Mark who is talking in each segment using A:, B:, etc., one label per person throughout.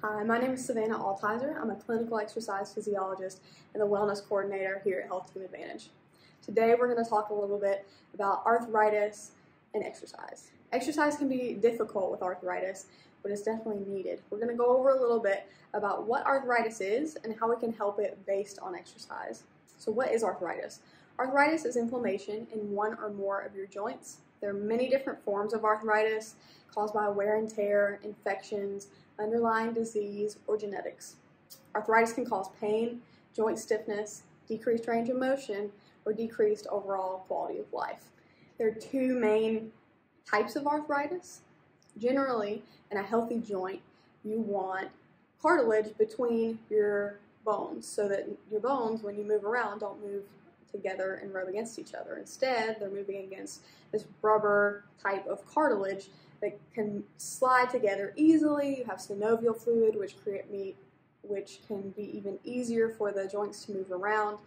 A: Hi, my name is Savanna. I'm a clinical exercise physiologist and the wellness coordinator here at HealthTeam Advantage. Today we're going to talk a little bit about arthritis and exercise. Exercise can be difficult with arthritis, but it's definitely needed. We're going to go over a little bit about what arthritis is and how we can help it based on exercise. So what is arthritis? Arthritis is inflammation in one or more of your joints. There are many different forms of arthritis caused by wear and tear, infections, underlying disease, or genetics. Arthritis can cause pain, joint stiffness, decreased range of motion, or decreased overall quality of life. There are two main types of arthritis. Generally, in a healthy joint, you want cartilage between your bones so that your bones, when you move around, don't move together and rub against each other. Instead, they're moving against this rubber type of cartilage that can slide together easily. You have synovial fluid, which can be even easier for the joints to move around.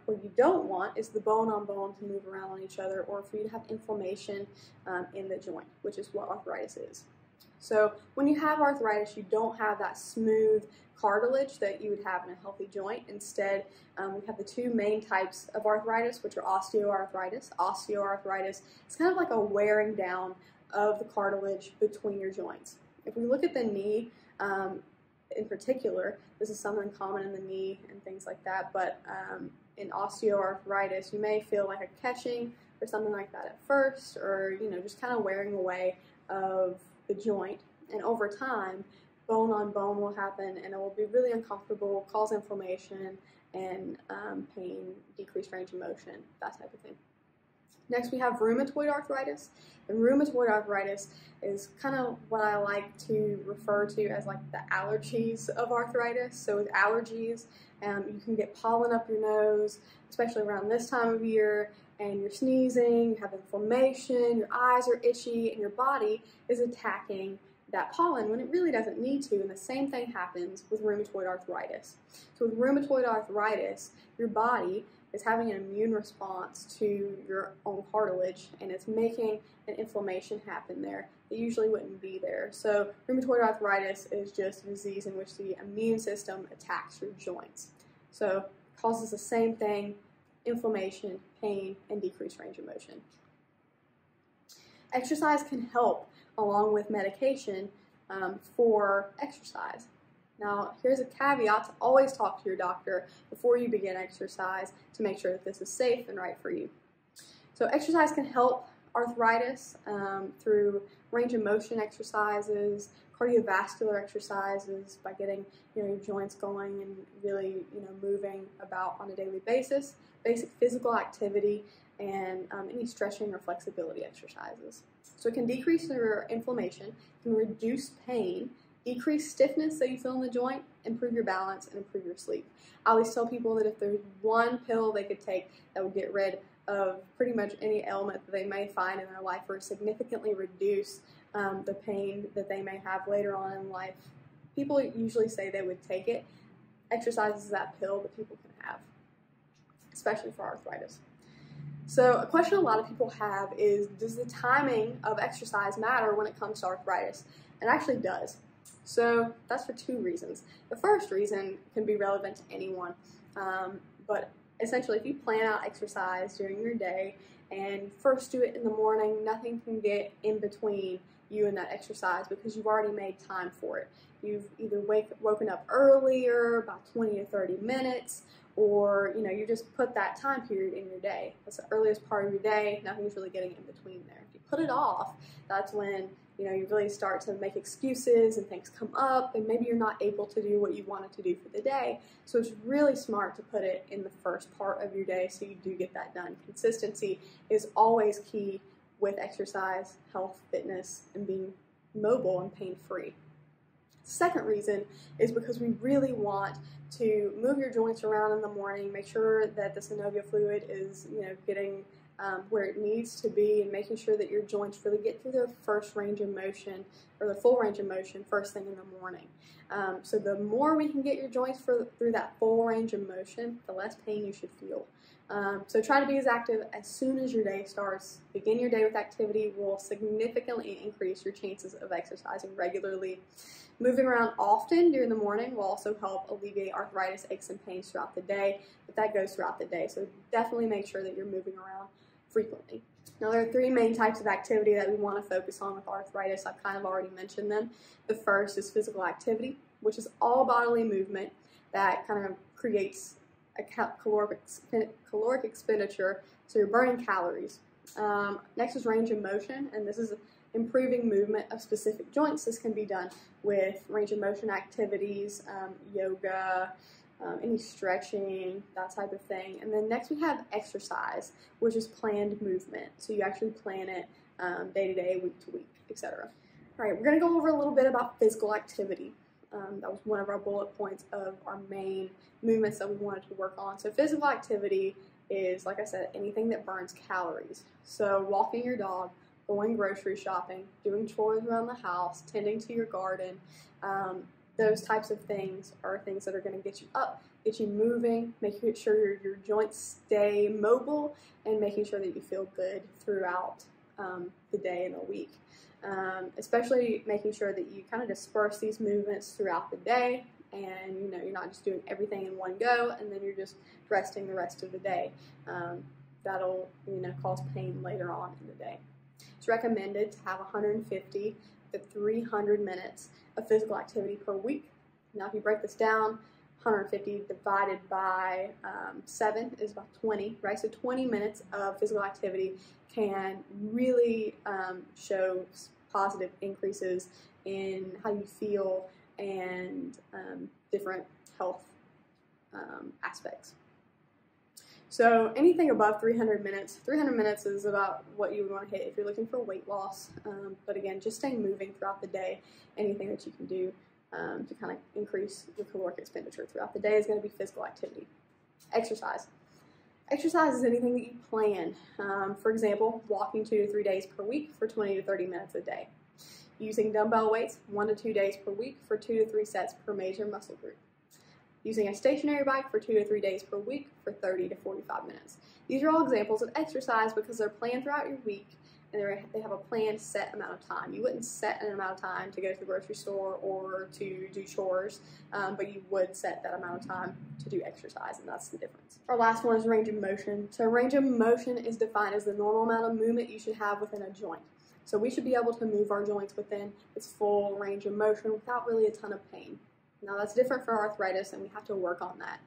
A: What you don't want is the bone-on-bone to move around on each other, or for you to have inflammation in the joint, which is what arthritis is. So when you have arthritis, you don't have that smooth cartilage that you would have in a healthy joint. Instead, we have the two main types of arthritis, which are osteoarthritis. Osteoarthritis is kind of like a wearing down of the cartilage between your joints. If we look at the knee in particular, this is something common in the knee and things like that, but in osteoarthritis, you may feel like a catching or something like that at first, or just kind of wearing away of the joint, and over time, bone on bone will happen, and it will be really uncomfortable, cause inflammation, and pain, decreased range of motion, that type of thing. Next, we have rheumatoid arthritis. And rheumatoid arthritis is kind of what I like to refer to as like the allergies of arthritis. So with allergies, you can get pollen up your nose, especially around this time of year, and you're sneezing, you have inflammation, your eyes are itchy, and your body is attacking that pollen when it really doesn't need to. And the same thing happens with rheumatoid arthritis. So with rheumatoid arthritis, your body is having an immune response to your own cartilage, and it's making an inflammation happen there that usually wouldn't be there. So rheumatoid arthritis is just a disease in which the immune system attacks your joints. So it causes the same thing: inflammation, pain, and decreased range of motion. Exercise can help along with medication for exercise. Now, here's a caveat: to always talk to your doctor before you begin exercise to make sure that this is safe and right for you. So exercise can help arthritis through range of motion exercises, cardiovascular exercises, by getting your joints going and really moving about on a daily basis, basic physical activity, and any stretching or flexibility exercises. So it can decrease your inflammation, can reduce pain, decrease stiffness that you feel in the joint, improve your balance, and improve your sleep. I always tell people that if there's one pill they could take that would get rid of pretty much any ailment that they may find in their life, or significantly reduce the pain that they may have later on in life, people usually say they would take it. Exercise is that pill that people can have, especially for arthritis. So a question a lot of people have is, does the timing of exercise matter when it comes to arthritis? It actually does. So that's for two reasons. The first reason can be relevant to anyone, but essentially if you plan out exercise during your day and first do it in the morning, nothing can get in between you and that exercise because you've already made time for it. You've either woken up earlier, about 20 to 30 minutes, or you just put that time period in your day. That's the earliest part of your day. Nothing's really getting in between there. If you put it off, that's when you really start to make excuses and things come up, and maybe you're not able to do what you wanted to do for the day. So it's really smart to put it in the first part of your day so you do get that done. Consistency is always key with exercise, health, fitness, and being mobile and pain-free. Second reason is because we really want to move your joints around in the morning, make sure that the synovial fluid is getting where it needs to be, and making sure that your joints really get through their first range of motion, or the full range of motion, first thing in the morning. So the more we can get your joints through that full range of motion, the less pain you should feel. So try to be as active as soon as your day starts. Begin your day with activity will significantly increase your chances of exercising regularly. Moving around often during the morning will also help alleviate arthritis, aches, and pains throughout the day, but that goes throughout the day, so definitely make sure that you're moving around frequently. Now, there are three main types of activity that we want to focus on with arthritis. I've kind of already mentioned them. The first is physical activity, which is all bodily movement that kind of creates a caloric expenditure, so you're burning calories. Next is range of motion, and this is improving movement of specific joints. This can be done with range of motion activities, yoga, any stretching, that type of thing. And then next we have exercise, which is planned movement. So you actually plan it day to day, week to week, etc. All right, we're going to go over a little bit about physical activity. That was one of our bullet points of our main movements that we wanted to work on. So physical activity is, like I said, anything that burns calories. So walking your dog, going grocery shopping, doing chores around the house, tending to your garden, those types of things are things that are going to get you up, get you moving, making sure your joints stay mobile, and making sure that you feel good throughout the day and the week. Especially making sure that you kind of disperse these movements throughout the day, and you're not just doing everything in one go and then you're just resting the rest of the day. That'll cause pain later on in the day. It's recommended to have 150 to 300 minutes of physical activity per week. Now, if you break this down, 150 divided by 7 is about 20, right? So 20 minutes of physical activity can really show positive increases in how you feel and different health aspects. So anything above 300 minutes is about what you would want to hit if you're looking for weight loss. But again, just staying moving throughout the day, anything that you can do to kind of increase your caloric expenditure throughout the day is going to be physical activity. Exercise. Exercise is anything that you plan. For example, walking 2 to 3 days per week for 20 to 30 minutes a day. Using dumbbell weights 1 to 2 days per week for 2 to 3 sets per major muscle group. Using a stationary bike for 2 to 3 days per week for 30 to 45 minutes. These are all examples of exercise because they're planned throughout your week and they have a planned set amount of time. You wouldn't set an amount of time to go to the grocery store or to do chores, but you would set that amount of time to do exercise, and that's the difference. Our last one is range of motion. So range of motion is defined as the normal amount of movement you should have within a joint. So we should be able to move our joints within its full range of motion without really a ton of pain. Now, that's different for arthritis, and we have to work on that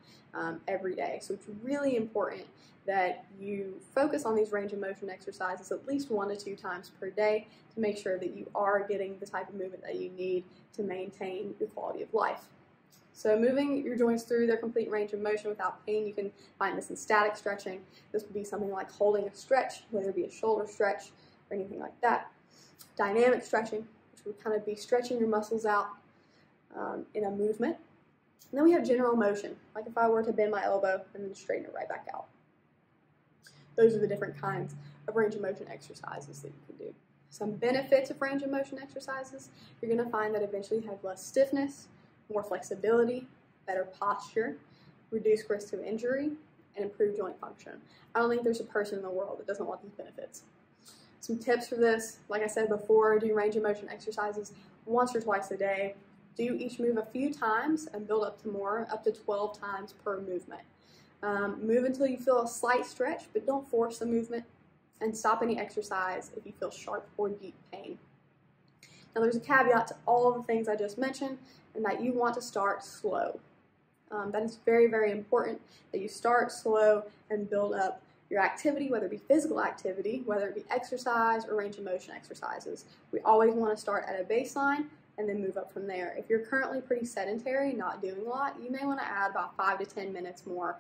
A: every day. So it's really important that you focus on these range of motion exercises at least 1 to 2 times per day to make sure that you are getting the type of movement that you need to maintain your quality of life. So moving your joints through their complete range of motion without pain, you can find this in static stretching. This would be something like holding a stretch, whether it be a shoulder stretch or anything like that. Dynamic stretching, which would kind of be stretching your muscles out in a movement. And then we have general motion, like if I were to bend my elbow and then straighten it right back out. Those are the different kinds of range of motion exercises that you can do. Some benefits of range of motion exercises, you're going to find that eventually you have less stiffness, more flexibility, better posture, reduced risk of injury, and improved joint function. I don't think there's a person in the world that doesn't want these benefits. Some tips for this, like I said before, do range of motion exercises once or twice a day. Do each move a few times and build up to more, up to 12 times per movement. Move until you feel a slight stretch, but don't force the movement, and stop any exercise if you feel sharp or deep pain. Now, there's a caveat to all of the things I just mentioned, and that you want to start slow. That is very, very important that you start slow and build up your activity, whether it be physical activity, whether it be exercise or range of motion exercises. We always want to start at a baseline and then move up from there. If you're currently pretty sedentary, not doing a lot, you may want to add about 5 to 10 minutes more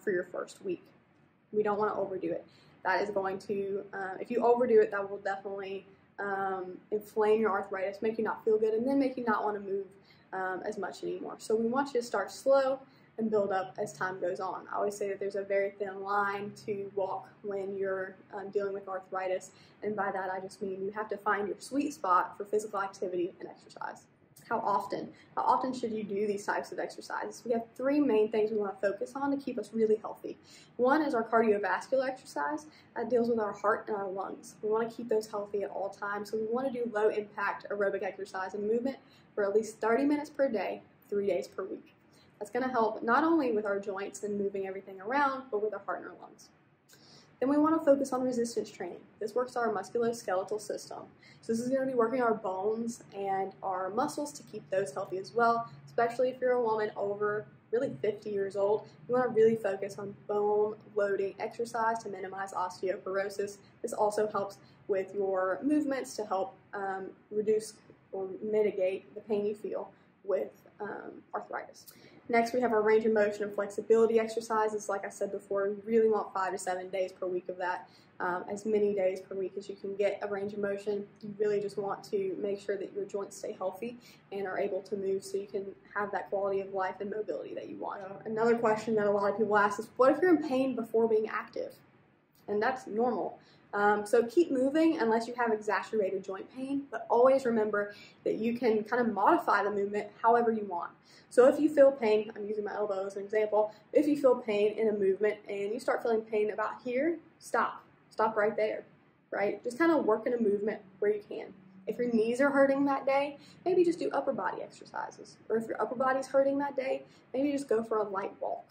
A: for your first week. We don't want to overdo it. That is going to, if you overdo it, that will definitely inflame your arthritis, make you not feel good, and then make you not want to move as much anymore. So we want you to start slow and build up as time goes on. I always say that there's a very thin line to walk when you're dealing with arthritis, and by that I just mean you have to find your sweet spot for physical activity and exercise. How often? How often should you do these types of exercises? We have three main things we want to focus on to keep us really healthy. One is our cardiovascular exercise. That deals with our heart and our lungs. We want to keep those healthy at all times, so we want to do low impact aerobic exercise and movement for at least 30 minutes per day, 3 days per week. That's going to help not only with our joints and moving everything around, but with our heart and our lungs. Then we want to focus on resistance training. This works our musculoskeletal system. So this is going to be working our bones and our muscles to keep those healthy as well, especially if you're a woman over really 50 years old. You want to really focus on bone loading exercise to minimize osteoporosis. This also helps with your movements to help reduce or mitigate the pain you feel with arthritis. Next, we have our range of motion and flexibility exercises. Like I said before, we really want 5 to 7 days per week of that, as many days per week as you can get of range of motion. You really just want to make sure that your joints stay healthy and are able to move so you can have that quality of life and mobility that you want. Another question that a lot of people ask is, what if you're in pain before being active? And that's normal. So keep moving unless you have exacerbated joint pain, but always remember that you can kind of modify the movement however you want. So if you feel pain, I'm using my elbow as an example, if you feel pain in a movement and you start feeling pain about here, stop right there, right? Just kind of work in a movement where you can. If your knees are hurting that day, maybe just do upper body exercises. Or if your upper body's hurting that day, maybe just go for a light walk.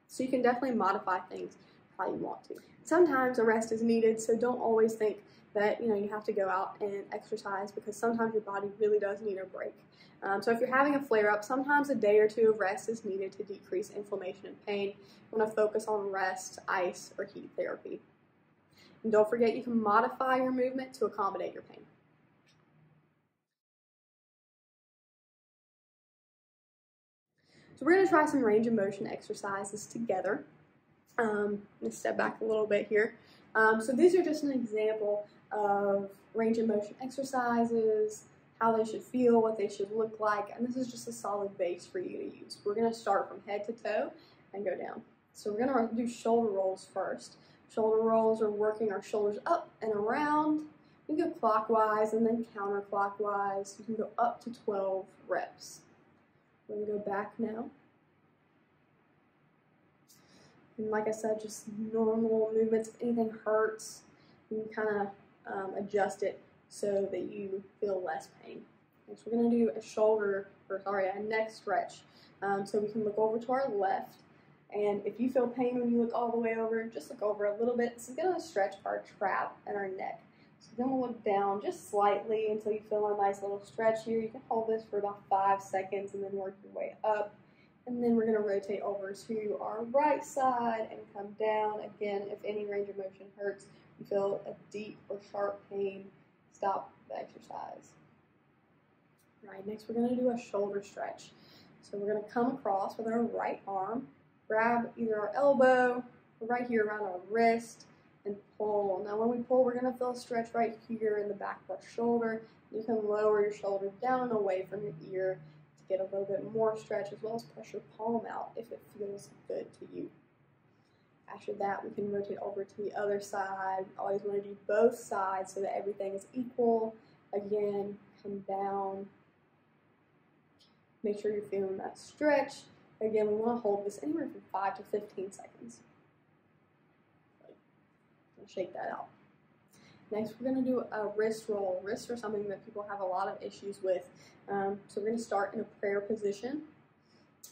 A: So you can definitely modify things how you want to. Sometimes a rest is needed, so don't always think that you have to go out and exercise, because sometimes your body really does need a break. So if you're having a flare-up, sometimes a day or two of rest is needed to decrease inflammation and pain. You want to focus on rest, ice, or heat therapy. And don't forget, you can modify your movement to accommodate your pain. So we're going to try some range of motion exercises together. Let's step back a little bit here. So these are just an example of range of motion exercises, how they should feel, what they should look like, and this is just a solid base for you to use. We're going to start from head to toe and go down. So we're going to do shoulder rolls first. Shoulder rolls are working our shoulders up and around. You can go clockwise and then counterclockwise. You can go up to 12 reps. We're going to go back now. And like I said, just normal movements. If anything hurts, you can kind of adjust it so that you feel less pain. And so we're going to do a neck stretch. So we can look over to our left. And if you feel pain when you look all the way over, just look over a little bit. This is going to stretch our trap and our neck. So then we'll look down just slightly until you feel a nice little stretch here. You can hold this for about 5 seconds and then work your way up. And then we're going to rotate over to our right side and come down. Again, if any range of motion hurts, you feel a deep or sharp pain, stop the exercise. All right, next we're going to do a shoulder stretch. So we're going to come across with our right arm, grab either our elbow or right here around our wrist, and pull. Now when we pull, we're going to feel a stretch right here in the back of our shoulder. You can lower your shoulder down and away from your ear to get a little bit more stretch, as well as press your palm out if it feels good to you. After that, we can rotate over to the other side. Always want to do both sides so that everything is equal. Again, come down. Make sure you're feeling that stretch. Again, we want to hold this anywhere from 5 to 15 seconds. Shake that out. Next, we're going to do a wrist roll. Wrists are something that people have a lot of issues with. So we're going to start in a prayer position.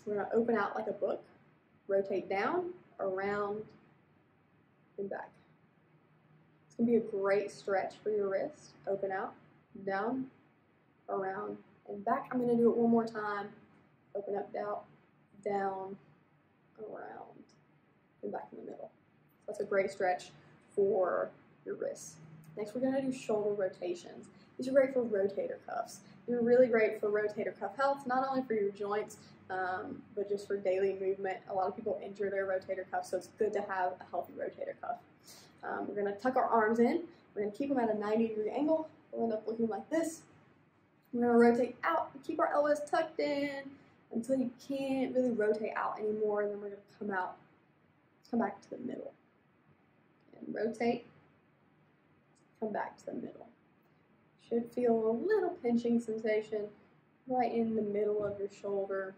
A: We're going to open out like a book, rotate down, around, and back. It's going to be a great stretch for your wrist. Open out, down, around, and back. I'm going to do it one more time. Open up, down, around, and back in the middle. That's a great stretch for your wrists. Next, we're going to do shoulder rotations. These are great for rotator cuffs. They're really great for rotator cuff health, not only for your joints, but just for daily movement. A lot of people injure their rotator cuff, so it's good to have a healthy rotator cuff. We're going to tuck our arms in. We're going to keep them at a 90-degree angle. We'll end up looking like this. We're going to rotate out and keep our elbows tucked in until you can't really rotate out anymore, and then we're going to come back to the middle. And rotate, come back to the middle. Should feel a little pinching sensation right in the middle of your shoulder.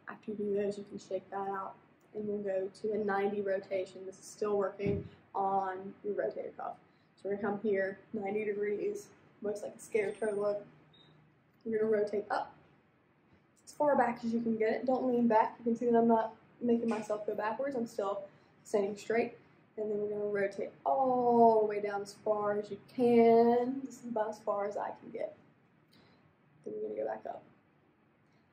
A: After you do those, you can shake that out, and we'll go to a 90 rotation. This is still working on your rotator cuff. So we're gonna come here, 90 degrees, looks like a scared toe look. We're gonna rotate up as far back as you can get it. Don't lean back. You can see that I'm not making myself go backwards. I'm still standing straight. And then we're gonna rotate all the way down as far as you can. This is about as far as I can get. Then we're gonna go back up.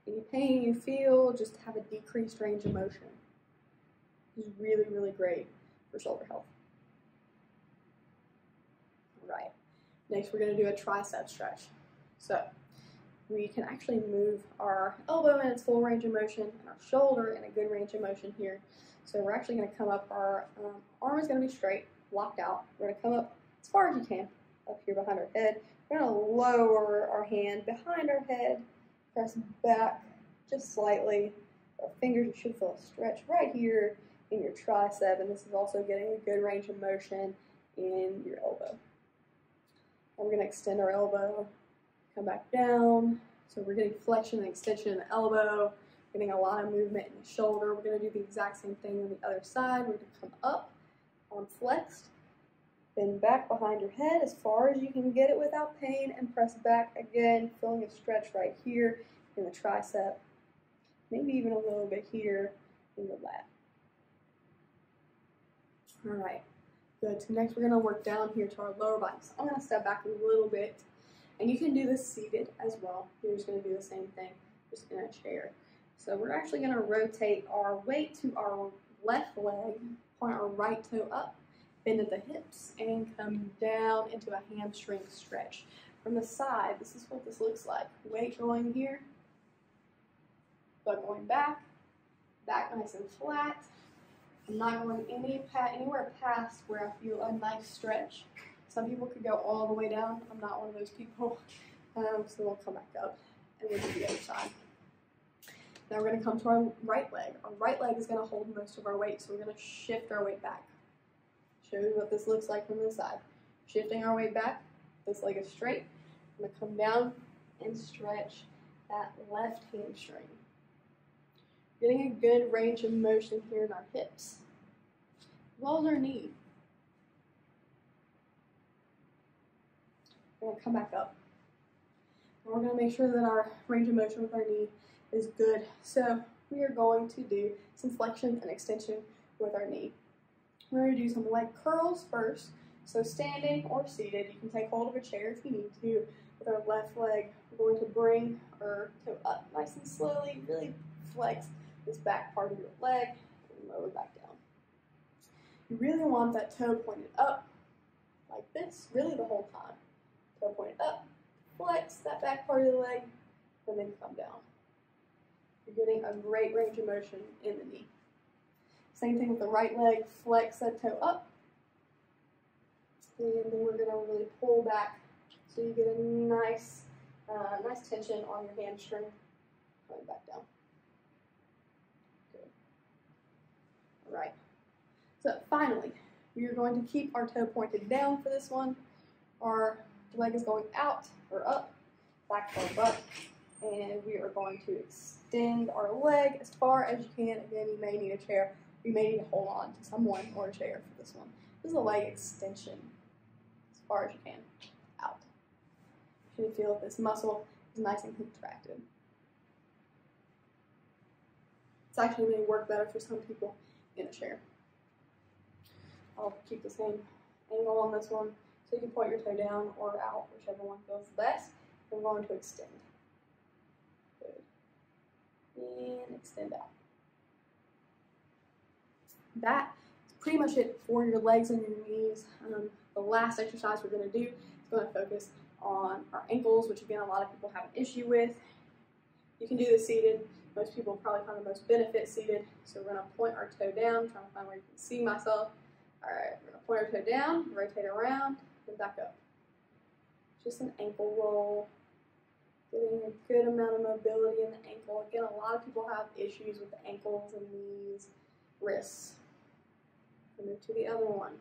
A: Any pain you feel, just have a decreased range of motion. This is really, really great for shoulder health. All right, next we're gonna do a tricep stretch. So we can actually move our elbow in its full range of motion and our shoulder in a good range of motion here. So we're actually gonna come up, our arm is gonna be straight, locked out. We're gonna come up as far as you can, up here behind our head. We're gonna lower our hand behind our head, press back just slightly. Our fingers, you should feel a stretch right here in your tricep, and this is also getting a good range of motion in your elbow. And we're going to extend our elbow, come back down. So we're getting flexion and extension in the elbow, getting a lot of movement in the shoulder. We're going to do the exact same thing on the other side. We're going to come up, arm flexed, bend back behind your head as far as you can get it without pain, and press back again, feeling a stretch right here in the tricep, maybe even a little bit here in the lat. All right, good. So next we're gonna work down here to our lower body. So I'm gonna step back a little bit, and you can do this seated as well. You're just gonna do the same thing, just in a chair. So we're actually gonna rotate our weight to our left leg, point our right toe up, bend at the hips, and come down into a hamstring stretch. From the side, this is what this looks like. Weight going here, but going back nice and flat. I'm not going anywhere past where I feel a nice stretch. Some people could go all the way down. I'm not one of those people. So we'll come back up and we'll do the other side. Now we're going to come to our right leg. Our right leg is going to hold most of our weight, so we're going to shift our weight back. Show you what this looks like from this side. Shifting our weight back, this leg is straight. I'm going to come down and stretch that left hamstring. Getting a good range of motion here in our hips, as well as our knee. We're going to come back up. And we're going to make sure that our range of motion with our knee is good. So we are going to do some flexion and extension with our knee. We're going to do some leg curls first. So standing or seated, you can take hold of a chair if you need to. With our left leg, we're going to bring our toe up nice and slowly, really flex this back part of your leg and lower back down. You really want that toe pointed up like this, really the whole time. Toe pointed up, flex that back part of the leg, and then come down. You're getting a great range of motion in the knee. Same thing with the right leg, flex that toe up, and then we're going to really pull back so you get a nice tension on your hamstring, going back down. All right, so finally, we are going to keep our toe pointed down for this one. Our leg is going out or up, back to our butt, and we are going to extend our leg as far as you can. Again, you may need a chair. You may need to hold on to someone or a chair for this one. This is a leg extension as far as you can, out. You should feel that this muscle is nice and contracted. It's actually may work better for some people in a chair. I'll keep the same angle on this one, so you can point your toe down or out, whichever one feels the best. We're going to extend. Good. And extend out. That is pretty much it for your legs and your knees. The last exercise we're going to do is going to focus on our ankles, which again a lot of people have an issue with. You can do this seated. Most people probably find the most benefit seated. So we're going to point our toe down, trying to find where you can see myself. All right, we're going to point our toe down, rotate around, and back up. Just an ankle roll. Getting a good amount of mobility in the ankle. Again, a lot of people have issues with the ankles and knees, wrists. We'll move to the other one.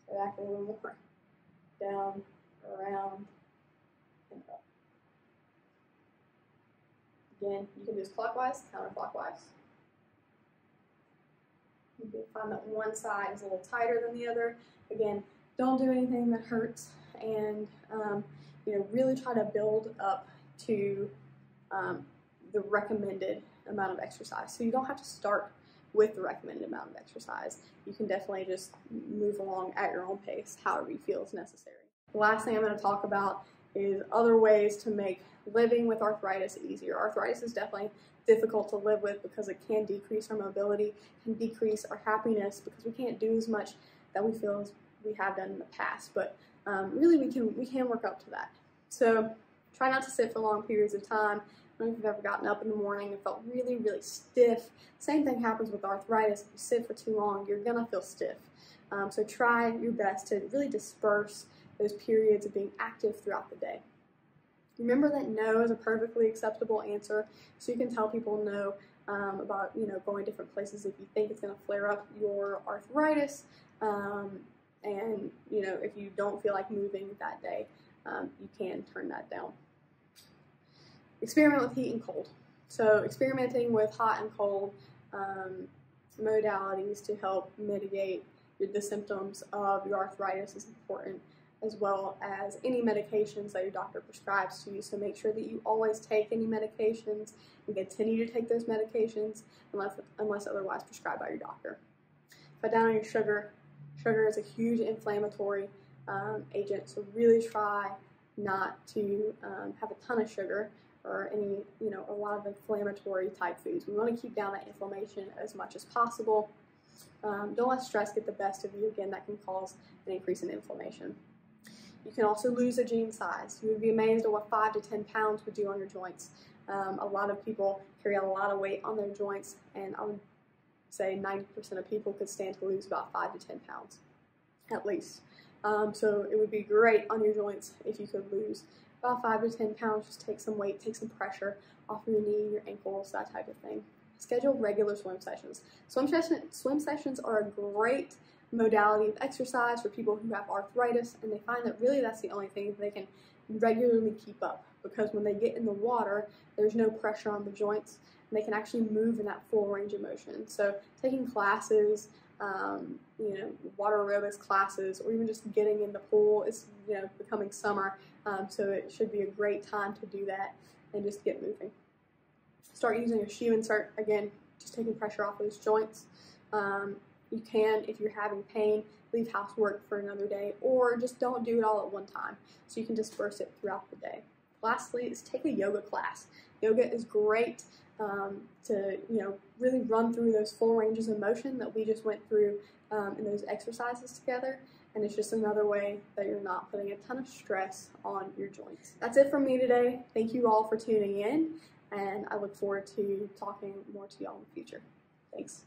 A: So back a little more. Down, around, and up. Again, you can do this clockwise, counterclockwise. You can find that one side is a little tighter than the other. Again, don't do anything that hurts, and really try to build up to the recommended amount of exercise. So you don't have to start with the recommended amount of exercise. You can definitely just move along at your own pace, however you feel is necessary. The last thing I'm going to talk about is other ways to make living with arthritis easier. Arthritis is definitely difficult to live with because it can decrease our mobility, can decrease our happiness because we can't do as much that we feel as we have done in the past. But really, we can work up to that. So try not to sit for long periods of time. I don't know if you've ever gotten up in the morning and felt really, really stiff. Same thing happens with arthritis. If you sit for too long, you're going to feel stiff. So try your best to really disperse those periods of being active throughout the day. Remember that no is a perfectly acceptable answer, so you can tell people no about going different places if you think it's going to flare up your arthritis, and if you don't feel like moving that day, you can turn that down. Experiment with heat and cold. So experimenting with hot and cold modalities to help mitigate the symptoms of your arthritis is important, as well as any medications that your doctor prescribes to you. So make sure that you always take any medications and continue to take those medications unless otherwise prescribed by your doctor. Cut down on your sugar. Sugar is a huge inflammatory agent, so really try not to have a ton of sugar or any, a lot of inflammatory type foods. We want to keep down that inflammation as much as possible. Don't let stress get the best of you. Again, that can cause an increase in inflammation. You can also lose a jean size. You would be amazed at what 5 to 10 pounds would do on your joints. A lot of people carry a lot of weight on their joints, and I would say 90% of people could stand to lose about 5 to 10 pounds, at least. So it would be great on your joints if you could lose about 5 to 10 pounds. Just take some weight, take some pressure off your knee, your ankles, that type of thing. Schedule regular swim sessions. Swim sessions are a great modality of exercise for people who have arthritis, and they find that really that's the only thing they can regularly keep up, because when they get in the water, there's no pressure on the joints, and they can actually move in that full range of motion. So taking classes, water aerobics classes, or even just getting in the pool, it's becoming summer, so it should be a great time to do that and just get moving. Start using a shoe insert, again, just taking pressure off those joints. You can, if you're having pain, leave housework for another day, or just don't do it all at one time, so you can disperse it throughout the day. Lastly is take a yoga class. Yoga is great to really run through those full ranges of motion that we just went through in those exercises together, and it's just another way that you're not putting a ton of stress on your joints. That's it from me today. Thank you all for tuning in, and I look forward to talking more to y'all in the future. Thanks.